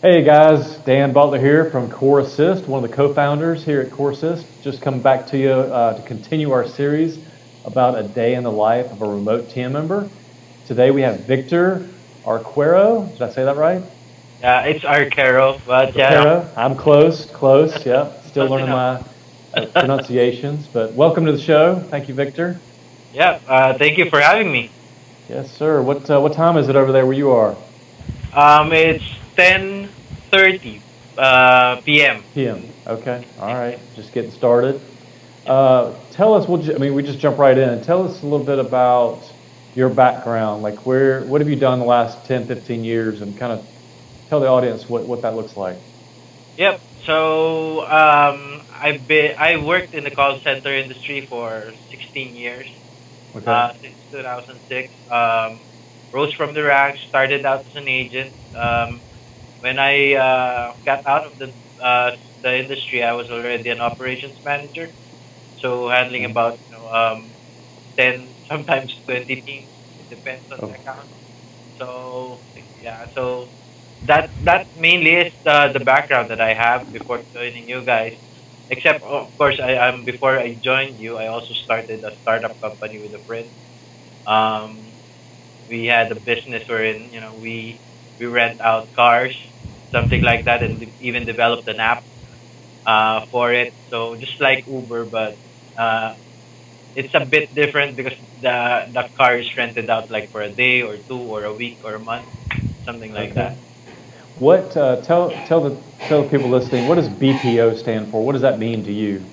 Hey guys, Dan Butler here from CoreAssist, one of the co-founders here at CoreAssist. Just coming back to you to continue our series about a day in the life of a remote team member. Today we have Victor Arquero. Did I say that right? Yeah, it's Arcaro, but Arquero. I'm close. Yeah. Still close learning enough. my pronunciations, but welcome to the show. Thank you, Victor. Yeah, thank you for having me. Yes, sir. What time is it over there where you are? It's 10:30 p.m. PM. Okay. All right. Just getting started. Tell us, we just jump right in. Tell us a little bit about your background. Like what have you done the last 10, 15 years, and kind of tell the audience what that looks like. Yep. So I worked in the call center industry for 16 years, Okay. since 2006. Rose from the ranks, started out as an agent. When I got out of the industry, I was already an operations manager, so handling Okay. about 10, sometimes 20 teams. It depends on the Oh, account. So yeah, so that mainly is the background that I have before joining you guys. Except of course, before I joined you, I also started a startup company with a friend. Um, we had a business wherein we rent out cars, something like that, and even developed an app for it. So just like Uber, but uh, it's a bit different because the car is rented out like for a day or two or a week or a month, something like okay. that. What tell the people listening, what does BPO stand for? What does that mean to you?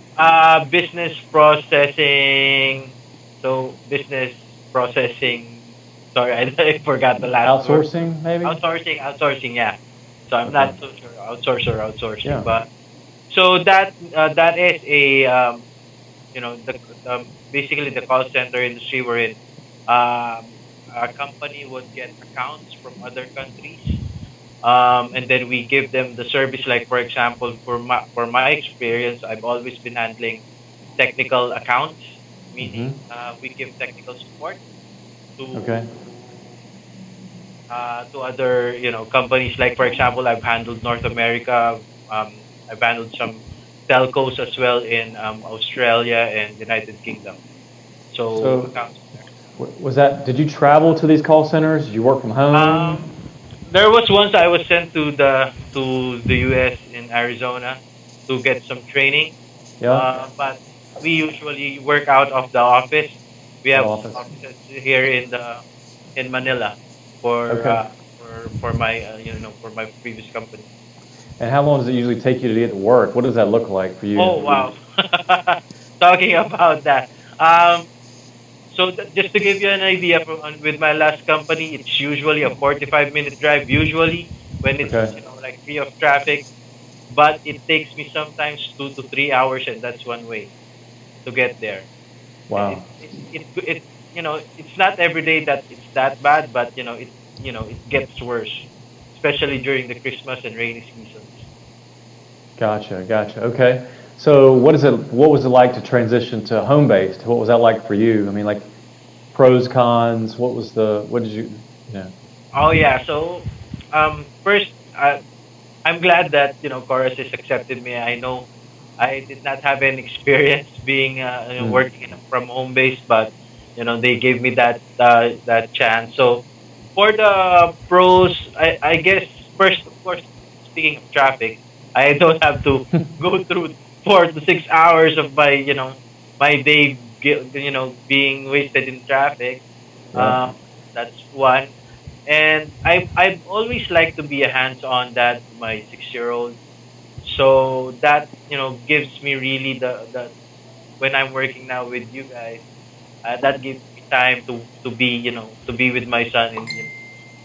Business processing. So business processing. Sorry, I forgot the last word. Outsourcing, maybe? Outsourcing. Yeah. So I'm Okay. not so sure outsourcing, Yeah. but so that is a basically the call center industry we're in. A company would get accounts from other countries, and then we give them the service. Like for example, for my experience, I've always been handling technical accounts, Mm-hmm. meaning we give technical support Okay. to other companies. Like for example, I've handled North America. I've handled some telcos as well in Australia and United Kingdom. So So accounts there. did you travel to these call centers? Did you work from home? Um, there was once I was sent to the U.S. in Arizona to get some training, Yeah. but we usually work out of the office. We Head have office. offices here in Manila for Okay. uh, for my for my previous company. And how long does it usually take you to get to work? What does that look like for you? Oh wow, talking about that. Um, so just to give you an idea, with my last company, it's usually a 45-minute drive. Usually when it's Okay. like free of traffic, but it takes me sometimes 2 to 3 hours, and that's one way to get there. And Wow. it's not every day that it's that bad, but it gets worse, especially during the Christmas and rainy seasons. Gotcha. Okay. So what was it like to transition to home based? What was that like for you? I mean, like pros, cons, what did you? Oh yeah, so first, I'm glad that Chorus has accepted me. I know I did not have any experience being Mm, working from home base, but they gave me that chance. So for the pros, I guess first, of course, speaking of traffic, I don't have to go through 4 to 6 hours of my day being wasted in traffic. yep. Um, that's one. And I've always liked to be a hands-on dad to my 6-year-old. So that gives me really the when I'm working now with you guys, that gives me time to be with my son. And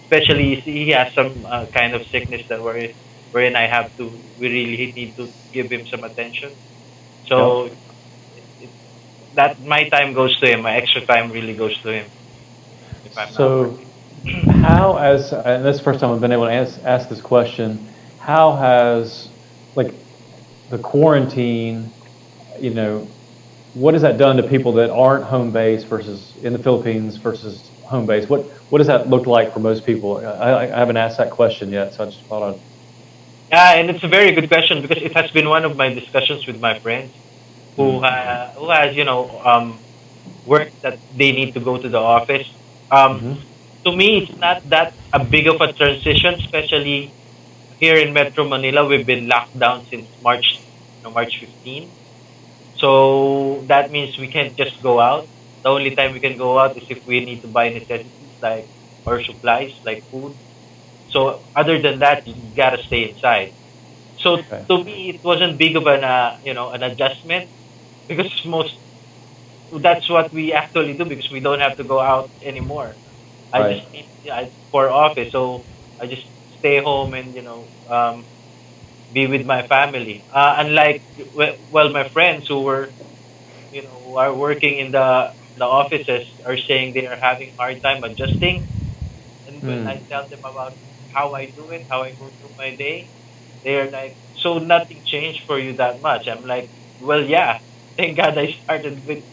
especially he has some kind of sickness wherein we really need to give him some attention. Yep. So it, that my time goes to him. My extra time really goes to him if I'm not So working. and this is the first time I've been able to ask this question, how has like the quarantine, you know, what has that done to people that aren't home based versus in the Philippines versus home based? What does that look like for most people? I haven't asked that question yet, so I just thought I'd Yeah, and it's a very good question because it has been one of my discussions with my friends who has work that they need to go to the office. Um, Mm-hmm. to me, it's not that a big of a transition, especially here in Metro Manila. We've been locked down since March, March 15. So that means we can't just go out. The only time we can go out is if we need to buy necessities like or supplies like food. So other than that, you gotta stay inside. So Okay. to me, it wasn't big of an adjustment because most that's what we actually do because we don't have to go out anymore. I Right. just need for office, so I just stay home and be with my family. Unlike well, my friends who were who are working in the offices are saying they are having hard time adjusting. And when Mm. I tell them about how I do it, how I go through my day, they are like, "So nothing changed for you that much?" I'm like, "Well, yeah. Thank God I started with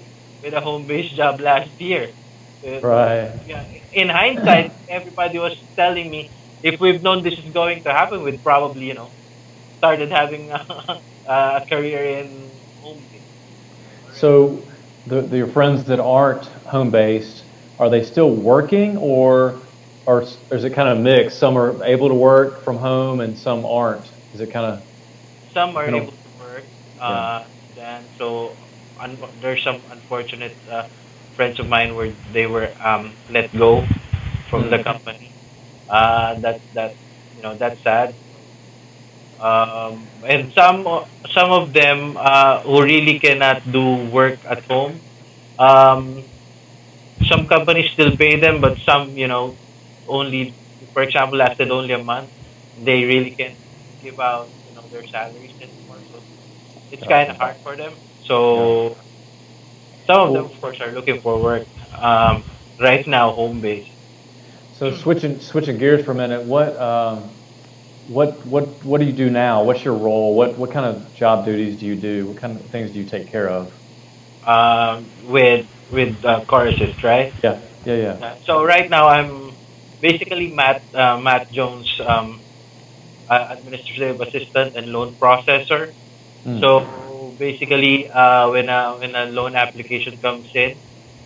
a home-based job last year." Right. Yeah. In hindsight, everybody was telling me if we've known this is going to happen, we'd probably started having a career in home-based already. So your friends that aren't home based, are they still working, or is it kind of mixed? Some are able to work from home and some aren't. Is it kind of Some are depend on? able to work. Yeah. Then so there's some unfortunate friends of mine where they were let go from the Mm. company. That that's sad. And some of them who really cannot do work at home. Um, some companies still pay them, but some only, for example, lasted only a month. They really can't give out their salaries anymore. So it's kind of Gotcha. hard for them. Yeah. So some of them, Well, of course, are looking for work right now, home based. so switching gears for a minute, what do you do now? What's your role? What kind of job duties do you do? What kind of things do you take care of? With CoreAssist, right? Yeah. Yeah. Yeah. So right now I'm basically Matt Jones, administrative assistant and loan processor. Mm. So basically, when a loan application comes in,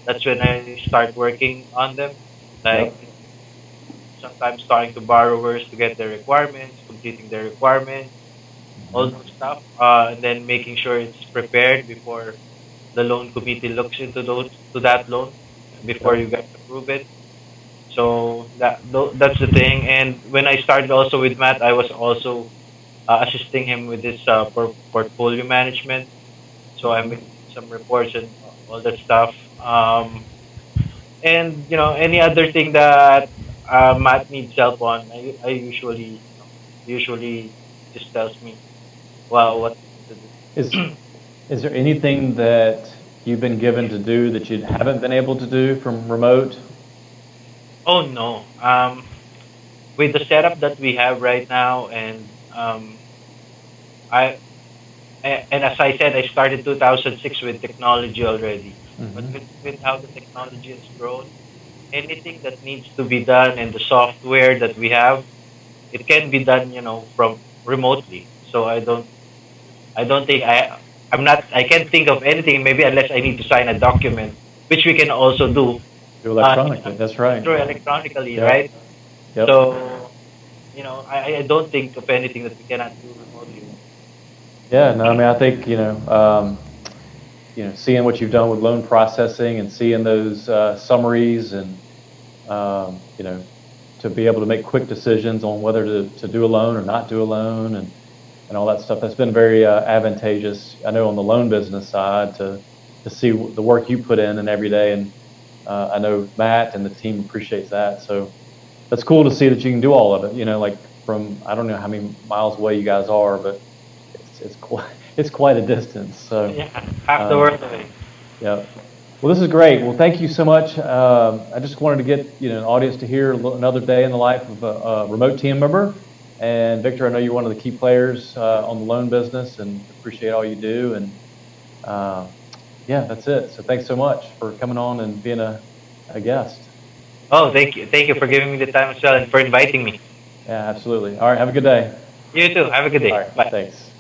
that's when I start working on them. Like Yep. sometimes talking to borrowers to get their requirements, completing their requirements, all Mhm. those stuff, and then making sure it's prepared before the loan committee looks into those to that loan before Yep. you guys approve it. So that's the thing. And when I started also with Matt, I was also assisting him with this portfolio management. So I Mhm. made some reports and all that stuff. And any other thing that Matt needs help on, I usually just tells me what to Is do. is there anything that you've been given to do that you haven't been able to do from remote? Oh no. With the setup that we have right now, and I and as I said, I started 2006 with technology already. But Hmm. with how the technology has grown, anything that needs to be done and the software that we have, it can be done, from remotely. So I don't think I can't think of anything maybe unless I need to sign a document, which we can also do Do electronically. That's right. through electronically, Yep. right? Yep. So I don't think of anything that we cannot do remotely. Yeah. No, I mean, I think seeing what you've done with loan processing and seeing those summaries and to be able to make quick decisions on whether to do a loan or not do a loan and all that stuff. That's been very advantageous. I know on the loan business side to see the work you put in and every day, and I know Matt and the team appreciates that. So that's cool to see that you can do all of it. Like from I don't know how many miles away you guys are, but it's quite it's quite a distance. So Yeah, half the um, world away. yeah. Well, this is great. Well, thank you so much. I just wanted to get an audience to hear another day in the life of a remote team member. And Victor, I know you're one of the key players on the loan business, and appreciate all you do. And uh, yeah, that's it. So thanks so much for coming on and being a guest. Oh, thank you for giving me the time as well and for inviting me. Yeah, absolutely. All right, have a good day. You too. Have a good All day. right, Bye. thanks.